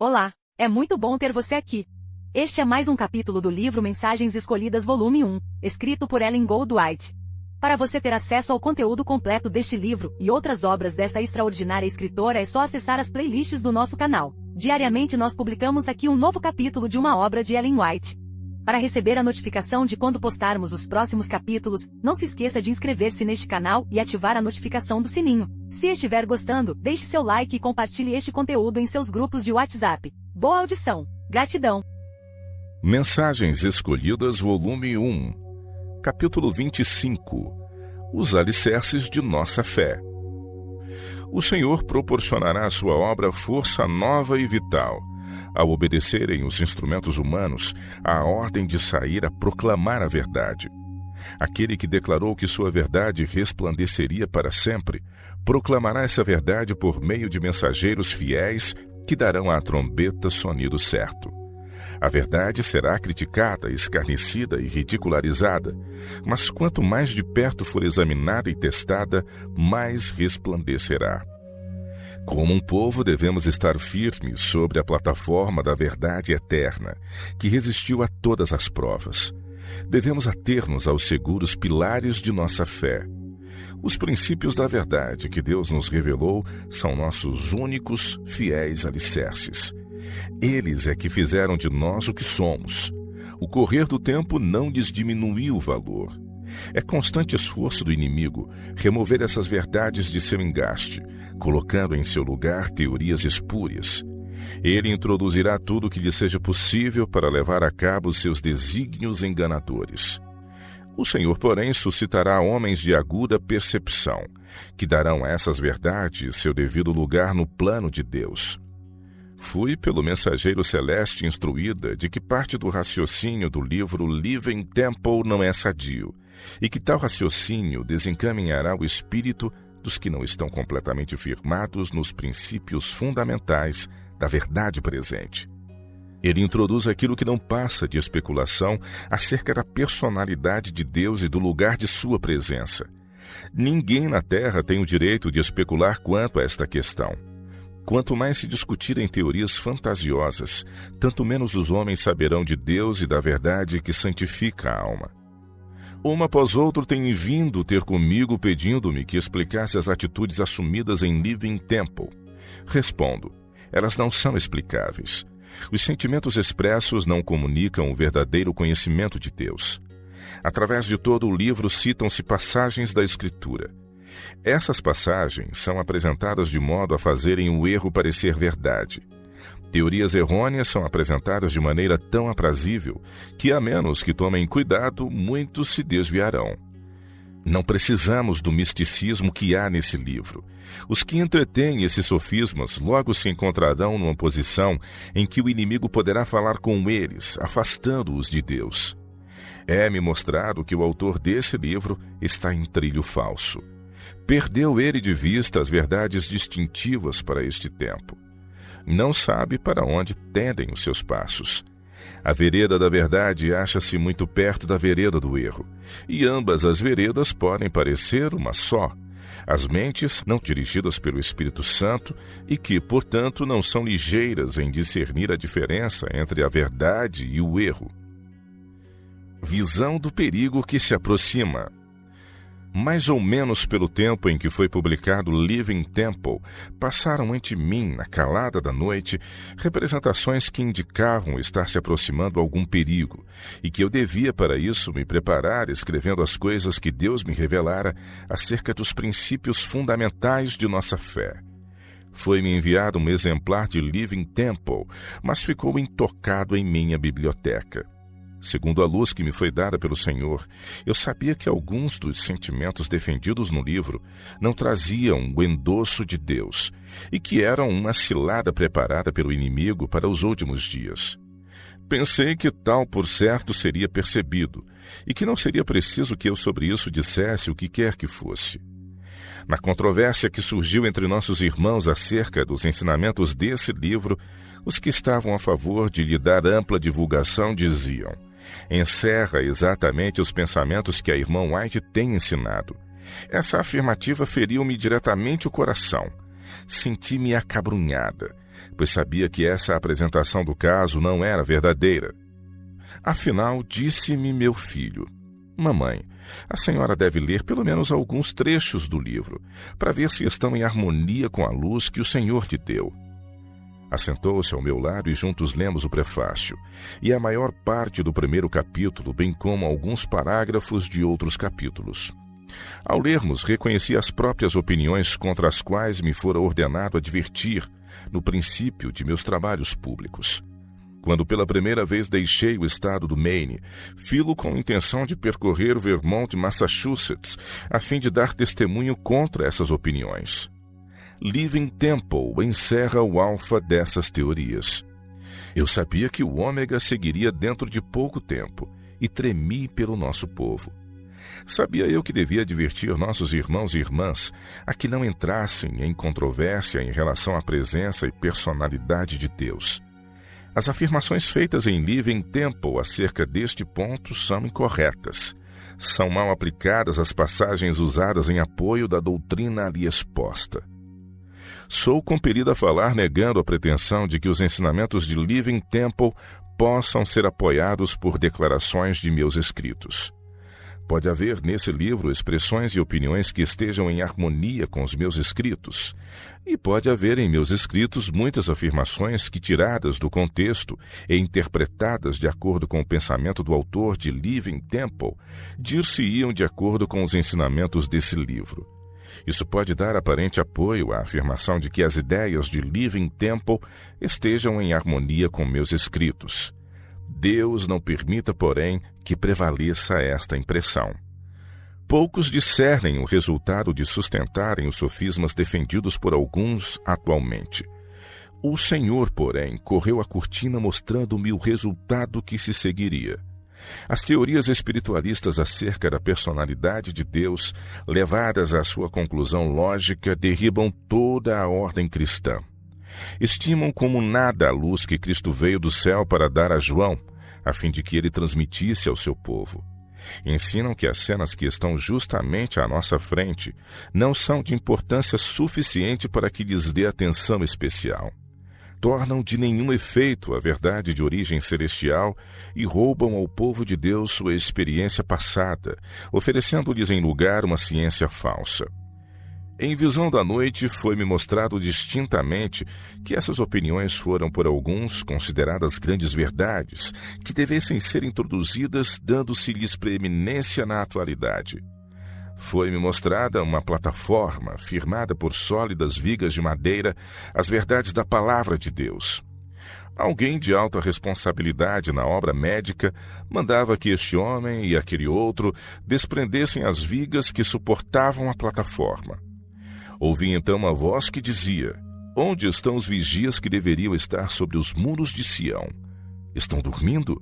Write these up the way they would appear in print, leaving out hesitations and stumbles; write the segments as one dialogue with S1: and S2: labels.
S1: Olá, é muito bom ter você aqui. Este é mais um capítulo do livro Mensagens Escolhidas Volume 1, escrito por Ellen Goldwhite. Para você ter acesso ao conteúdo completo deste livro e outras obras desta extraordinária escritora é só acessar as playlists do nosso canal. Diariamente nós publicamos aqui um novo capítulo de uma obra de Ellen White. Para receber a notificação de quando postarmos os próximos capítulos, não se esqueça de inscrever-se neste canal e ativar a notificação do sininho. Se estiver gostando, deixe seu like e compartilhe este conteúdo em seus grupos de WhatsApp. Boa audição! Gratidão!
S2: Mensagens Escolhidas, Volume 1, Capítulo 25. Os alicerces de nossa fé. O Senhor proporcionará à sua obra força nova e vital, ao obedecerem os instrumentos humanos à ordem de sair a proclamar a verdade. Aquele que declarou que sua verdade resplandeceria para sempre, proclamará essa verdade por meio de mensageiros fiéis que darão à trombeta sonido certo. A verdade será criticada, escarnecida e ridicularizada, mas quanto mais de perto for examinada e testada, mais resplandecerá. Como um povo, devemos estar firmes sobre a plataforma da verdade eterna, que resistiu a todas as provas. Devemos ater-nos aos seguros pilares de nossa fé. Os princípios da verdade que Deus nos revelou são nossos únicos, fiéis alicerces. Eles é que fizeram de nós o que somos. O correr do tempo não lhes diminuiu o valor. É constante esforço do inimigo remover essas verdades de seu engaste, colocando em seu lugar teorias espúrias. Ele introduzirá tudo o que lhe seja possível para levar a cabo seus desígnios enganadores. O Senhor, porém, suscitará homens de aguda percepção, que darão a essas verdades seu devido lugar no plano de Deus. Fui pelo mensageiro celeste instruída de que parte do raciocínio do livro Living Temple não é sadio, e que tal raciocínio desencaminhará o espírito dos que não estão completamente firmados nos princípios fundamentais da verdade presente. Ele introduz aquilo que não passa de especulação acerca da personalidade de Deus e do lugar de sua presença. Ninguém na Terra tem o direito de especular quanto a esta questão. Quanto mais se discutir em teorias fantasiosas, tanto menos os homens saberão de Deus e da verdade que santifica a alma. Um após outro têm vindo ter comigo pedindo-me que explicasse as atitudes assumidas em Living Temple. Respondo, elas não são explicáveis. Os sentimentos expressos não comunicam o verdadeiro conhecimento de Deus. Através de todo o livro citam-se passagens da Escritura. Essas passagens são apresentadas de modo a fazerem o erro parecer verdade. Teorias errôneas são apresentadas de maneira tão aprazível que, a menos que tomem cuidado, muitos se desviarão. Não precisamos do misticismo que há nesse livro. Os que entretêm esses sofismas logo se encontrarão numa posição em que o inimigo poderá falar com eles, afastando-os de Deus. É-me mostrado que o autor desse livro está em trilho falso. Perdeu ele de vista as verdades distintivas para este tempo. Não sabe para onde tendem os seus passos. A vereda da verdade acha-se muito perto da vereda do erro, e ambas as veredas podem parecer uma só. As mentes não dirigidas pelo Espírito Santo e que, portanto, não são ligeiras em discernir a diferença entre a verdade e o erro. Visão do perigo que se aproxima. Mais ou menos pelo tempo em que foi publicado Living Temple, passaram ante mim, na calada da noite, representações que indicavam estar se aproximando algum perigo, e que eu devia para isso me preparar escrevendo as coisas que Deus me revelara acerca dos princípios fundamentais de nossa fé. Foi-me enviado um exemplar de Living Temple, mas ficou intocado em minha biblioteca. Segundo a luz que me foi dada pelo Senhor, eu sabia que alguns dos sentimentos defendidos no livro não traziam o endosso de Deus e que eram uma cilada preparada pelo inimigo para os últimos dias. Pensei que tal, por certo, seria percebido e que não seria preciso que eu sobre isso dissesse o que quer que fosse. Na controvérsia que surgiu entre nossos irmãos acerca dos ensinamentos desse livro, os que estavam a favor de lhe dar ampla divulgação diziam: encerra exatamente os pensamentos que a irmã White tem ensinado. Essa afirmativa feriu-me diretamente o coração. Senti-me acabrunhada. pois sabia que essa apresentação do caso não era verdadeira. Afinal, disse-me meu filho: mamãe, a senhora deve ler pelo menos alguns trechos do livro, para ver se estão em harmonia com a luz que o Senhor lhe deu. Assentou-se ao meu lado e juntos lemos o prefácio, e a maior parte do primeiro capítulo, bem como alguns parágrafos de outros capítulos. Ao lermos, reconheci as próprias opiniões contra as quais me fora ordenado advertir no princípio de meus trabalhos públicos. Quando pela primeira vez deixei o estado do Maine, filo com a intenção de percorrer o Vermont e Massachusetts, a fim de dar testemunho contra essas opiniões. Living Temple encerra o alfa dessas teorias. Eu sabia que o ômega seguiria dentro de pouco tempo e tremi pelo nosso povo. Sabia eu que devia advertir nossos irmãos e irmãs a que não entrassem em controvérsia em relação à presença e personalidade de Deus. As afirmações feitas em Living Temple acerca deste ponto são incorretas. São mal aplicadas as passagens usadas em apoio da doutrina ali exposta. Sou compelido a falar negando a pretensão de que os ensinamentos de Living Temple possam ser apoiados por declarações de meus escritos. Pode haver nesse livro expressões e opiniões que estejam em harmonia com os meus escritos, e pode haver em meus escritos muitas afirmações que, tiradas do contexto e interpretadas de acordo com o pensamento do autor de Living Temple, dir-se-iam de acordo com os ensinamentos desse livro. Isso pode dar aparente apoio à afirmação de que as ideias de Living Temple estejam em harmonia com meus escritos. Deus não permita, porém, que prevaleça esta impressão. Poucos discernem o resultado de sustentarem os sofismas defendidos por alguns atualmente. O Senhor, porém, correu a cortina mostrando-me o resultado que se seguiria. As teorias espiritualistas acerca da personalidade de Deus, levadas à sua conclusão lógica, derribam toda a ordem cristã. Estimam como nada a luz que Cristo veio do céu para dar a João, a fim de que ele transmitisse ao seu povo. Ensinam que as cenas que estão justamente à nossa frente não são de importância suficiente para que lhes dê atenção especial. Tornam de nenhum efeito a verdade de origem celestial e roubam ao povo de Deus sua experiência passada, oferecendo-lhes em lugar uma ciência falsa. Em visão da noite, foi-me mostrado distintamente que essas opiniões foram por alguns consideradas grandes verdades, que devessem ser introduzidas dando-se-lhes preeminência na atualidade. Foi-me mostrada uma plataforma, firmada por sólidas vigas de madeira, as verdades da palavra de Deus. Alguém de alta responsabilidade na obra médica mandava que este homem e aquele outro desprendessem as vigas que suportavam a plataforma. Ouvi então uma voz que dizia: onde estão os vigias que deveriam estar sobre os muros de Sião? Estão dormindo?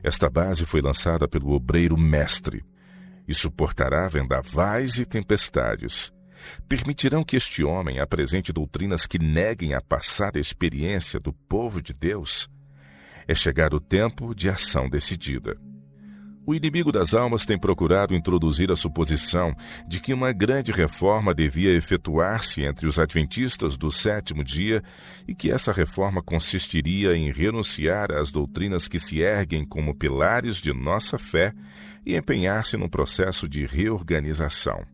S2: Esta base foi lançada pelo obreiro mestre, e suportará vendavais e tempestades. Permitirão que este homem apresente doutrinas que neguem a passada experiência do povo de Deus? É chegado o tempo de ação decidida. O inimigo das almas tem procurado introduzir a suposição de que uma grande reforma devia efetuar-se entre os adventistas do sétimo dia e que essa reforma consistiria em renunciar às doutrinas que se erguem como pilares de nossa fé e empenhar-se num processo de reorganização.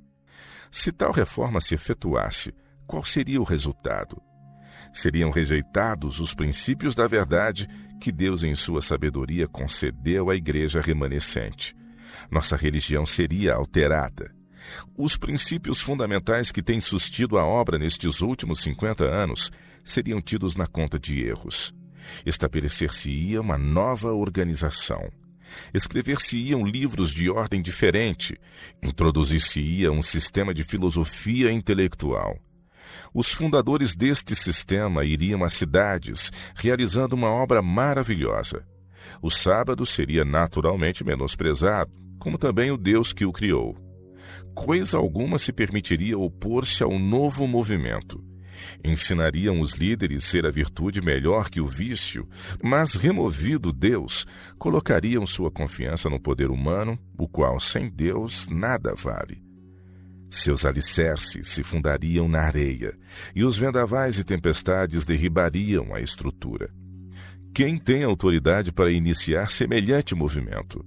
S2: Se tal reforma se efetuasse, qual seria o resultado? Seriam rejeitados os princípios da verdade que Deus, em sua sabedoria, concedeu à igreja remanescente. Nossa religião seria alterada. Os princípios fundamentais que têm sustido a obra nestes últimos 50 anos seriam tidos na conta de erros. Estabelecer-se-ia uma nova organização. Escrever-se-iam livros de ordem diferente. Introduzir-se-ia um sistema de filosofia intelectual. Os fundadores deste sistema iriam às cidades, realizando uma obra maravilhosa. O sábado seria naturalmente menosprezado, como também o Deus que o criou. Coisa alguma se permitiria opor-se ao novo movimento. Ensinariam os líderes ser a virtude melhor que o vício, mas, removido Deus, colocariam sua confiança no poder humano, o qual, sem Deus, nada vale. Seus alicerces se fundariam na areia, e os vendavais e tempestades derribariam a estrutura. Quem tem autoridade para iniciar semelhante movimento?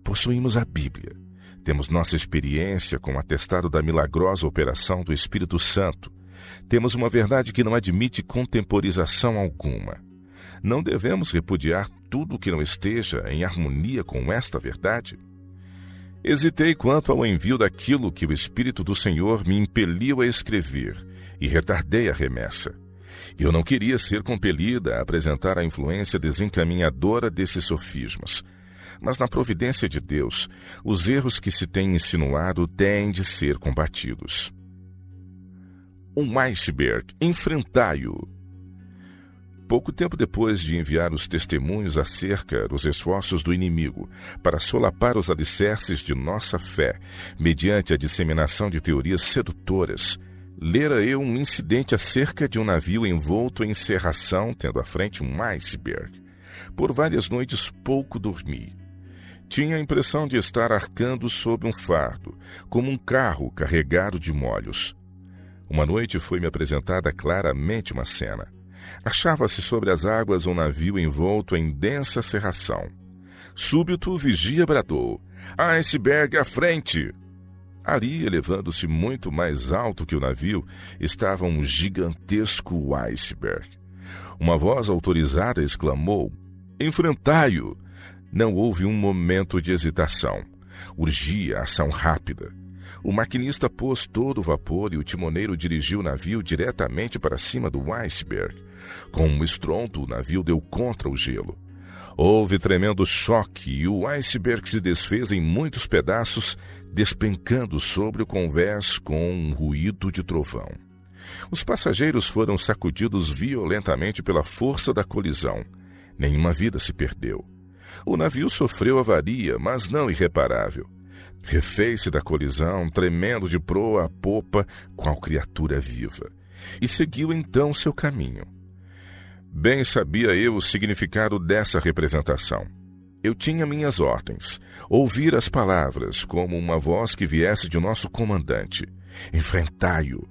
S2: Possuímos a Bíblia. Temos nossa experiência com o atestado da milagrosa operação do Espírito Santo. Temos uma verdade que não admite contemporização alguma. Não devemos repudiar tudo que não esteja em harmonia com esta verdade? Hesitei quanto ao envio daquilo que o Espírito do Senhor me impeliu a escrever e retardei a remessa. Eu não queria ser compelida a apresentar a influência desencaminhadora desses sofismas. Mas na providência de Deus, os erros que se têm insinuado têm de ser combatidos. Um iceberg, enfrentai-o. Pouco tempo depois de enviar os testemunhos acerca dos esforços do inimigo para solapar os alicerces de nossa fé, mediante a disseminação de teorias sedutoras, lera eu um incidente acerca de um navio envolto em cerração, tendo à frente um iceberg. Por várias noites pouco dormi. Tinha a impressão de estar arcando sob um fardo, como um carro carregado de molhos. Uma noite foi-me apresentada claramente uma cena. Achava-se sobre as águas um navio envolto em densa cerração. Súbito o vigia bradou: "Iceberg à frente!" Ali, elevando-se muito mais alto que o navio, estava um gigantesco iceberg. Uma voz autorizada exclamou: "Enfrentai-o!" Não houve um momento de hesitação. Urgia ação rápida. O maquinista pôs todo o vapor e o timoneiro dirigiu o navio diretamente para cima do iceberg. Com um estrondo, o navio deu contra o gelo. Houve tremendo choque e o iceberg se desfez em muitos pedaços, despencando sobre o convés com um ruído de trovão. Os passageiros foram sacudidos violentamente pela força da colisão. Nenhuma vida se perdeu. O navio sofreu avaria, mas não irreparável. Refez-se da colisão, tremendo de proa a popa, qual criatura viva, e seguiu então seu caminho. Bem sabia eu o significado dessa representação. Eu tinha minhas ordens, ouvir as palavras como uma voz que viesse de nosso comandante: "Enfrentai-o."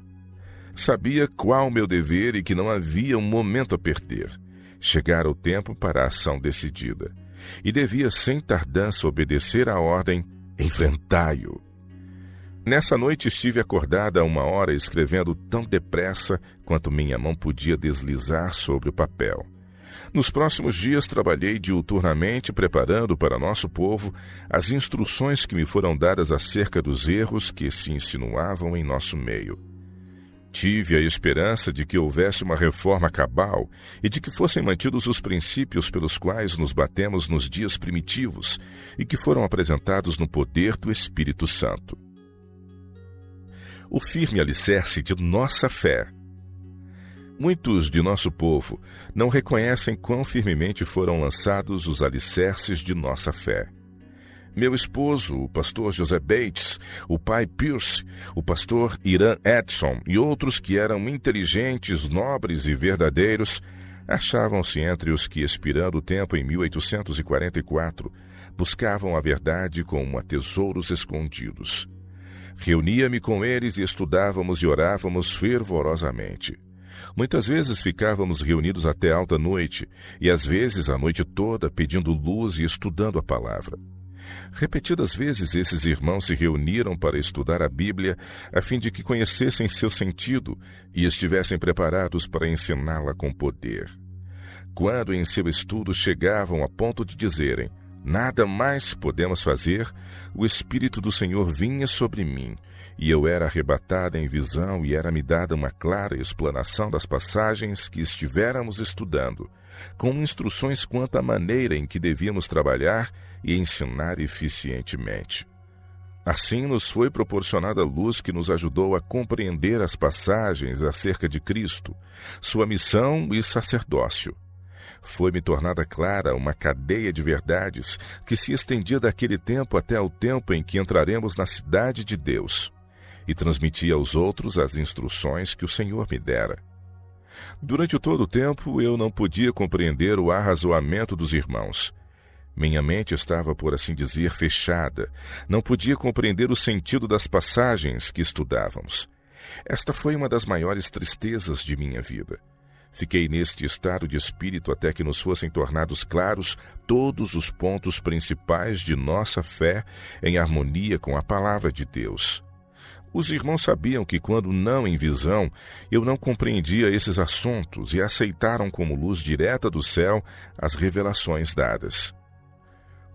S2: Sabia qual meu dever e que não havia um momento a perder. Chegara o tempo para a ação decidida, e devia sem tardança obedecer à ordem: "Enfrentai-o." Nessa noite estive acordada 1 hora escrevendo tão depressa quanto minha mão podia deslizar sobre o papel. Nos próximos dias trabalhei diuturnamente preparando para nosso povo as instruções que me foram dadas acerca dos erros que se insinuavam em nosso meio. Tive a esperança de que houvesse uma reforma cabal e de que fossem mantidos os princípios pelos quais nos batemos nos dias primitivos e que foram apresentados no poder do Espírito Santo. O firme alicerce de nossa fé. Muitos de nosso povo não reconhecem quão firmemente foram lançados os alicerces de nossa fé. Meu esposo, o pastor José Bates, o pai Pierce, o pastor Irã Edson e outros que eram inteligentes, nobres e verdadeiros, achavam-se entre os que, expirando o tempo em 1844, buscavam a verdade como a tesouros escondidos. Reunia-me com eles e estudávamos e orávamos fervorosamente. Muitas vezes ficávamos reunidos até alta noite, e às vezes a noite toda pedindo luz e estudando a palavra. Repetidas vezes esses irmãos se reuniram para estudar a Bíblia, a fim de que conhecessem seu sentido e estivessem preparados para ensiná-la com poder. Quando em seu estudo chegavam a ponto de dizerem: "Nada mais podemos fazer", o Espírito do Senhor vinha sobre mim, e eu era arrebatada em visão e era-me dada uma clara explanação das passagens que estivéramos estudando, com instruções quanto à maneira em que devíamos trabalhar e ensinar eficientemente. Assim nos foi proporcionada a luz que nos ajudou a compreender as passagens acerca de Cristo, sua missão e sacerdócio. Foi-me tornada clara uma cadeia de verdades que se estendia daquele tempo até ao tempo em que entraremos na cidade de Deus, e transmiti aos outros as instruções que o Senhor me dera. Durante todo o tempo eu não podia compreender o arrazoamento dos irmãos. Minha mente estava, por assim dizer, fechada. Não podia compreender o sentido das passagens que estudávamos. Esta foi uma das maiores tristezas de minha vida. Fiquei neste estado de espírito até que nos fossem tornados claros todos os pontos principais de nossa fé em harmonia com a palavra de Deus. Os irmãos sabiam que, quando não em visão, eu não compreendia esses assuntos e aceitaram como luz direta do céu as revelações dadas.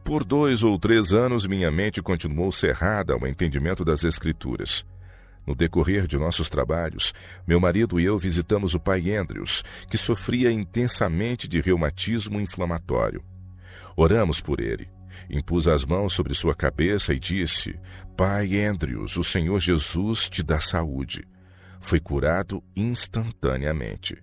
S2: Por 2 ou 3 anos, minha mente continuou cerrada ao entendimento das Escrituras. No decorrer de nossos trabalhos, meu marido e eu visitamos o pai Andrews, que sofria intensamente de reumatismo inflamatório. Oramos por ele. Impus as mãos sobre sua cabeça e disse: Pai Andrews, o Senhor Jesus te dá saúde. Foi curado instantaneamente.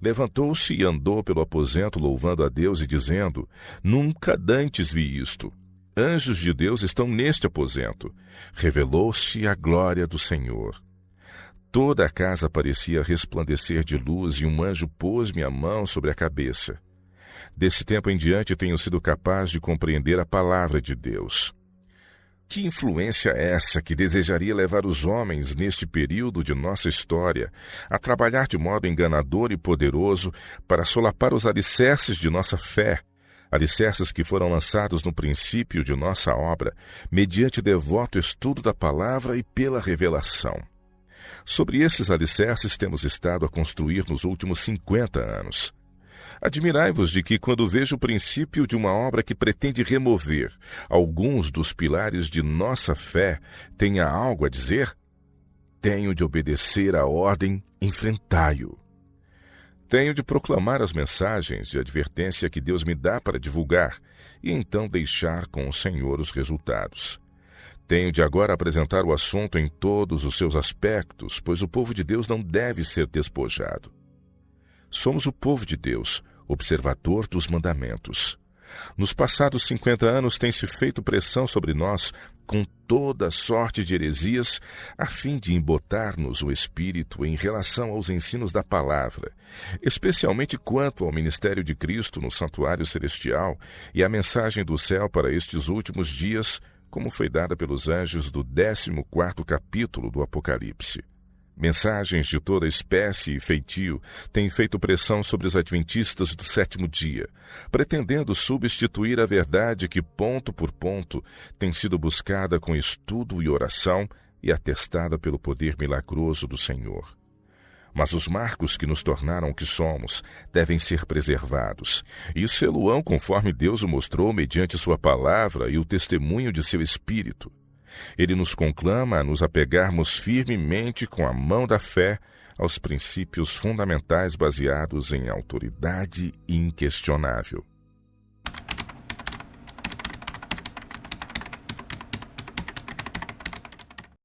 S2: Levantou-se e andou pelo aposento louvando a Deus e dizendo: Nunca dantes vi isto. Anjos de Deus estão neste aposento. Revelou-se a glória do Senhor. Toda a casa parecia resplandecer de luz e um anjo pôs-me a mão sobre a cabeça. Desse tempo em diante tenho sido capaz de compreender a palavra de Deus. Que influência é essa que desejaria levar os homens, neste período de nossa história, a trabalhar de modo enganador e poderoso para solapar os alicerces de nossa fé, alicerces que foram lançados no princípio de nossa obra, mediante devoto estudo da palavra e pela revelação. Sobre esses alicerces temos estado a construir nos últimos 50 anos. Admirai-vos de que, quando vejo o princípio de uma obra que pretende remover alguns dos pilares de nossa fé, tenha algo a dizer? Tenho de obedecer à ordem, enfrentai-o. Tenho de proclamar as mensagens de advertência que Deus me dá para divulgar e então deixar com o Senhor os resultados. Tenho de agora apresentar o assunto em todos os seus aspectos, pois o povo de Deus não deve ser despojado. Somos o povo de Deus, observador dos mandamentos. Nos passados 50 anos tem-se feito pressão sobre nós com toda sorte de heresias, a fim de embotar-nos o espírito em relação aos ensinos da palavra, especialmente quanto ao ministério de Cristo no santuário celestial e à mensagem do céu para estes últimos dias, como foi dada pelos anjos do 14º capítulo do Apocalipse. Mensagens de toda espécie e feitio têm feito pressão sobre os adventistas do 7º dia, pretendendo substituir a verdade que, ponto por ponto, tem sido buscada com estudo e oração e atestada pelo poder milagroso do Senhor. Mas os marcos que nos tornaram o que somos devem ser preservados, e sê-lo-ão conforme Deus o mostrou mediante sua palavra e o testemunho de seu Espírito. Ele nos conclama a nos apegarmos firmemente com a mão da fé aos princípios fundamentais baseados em autoridade inquestionável.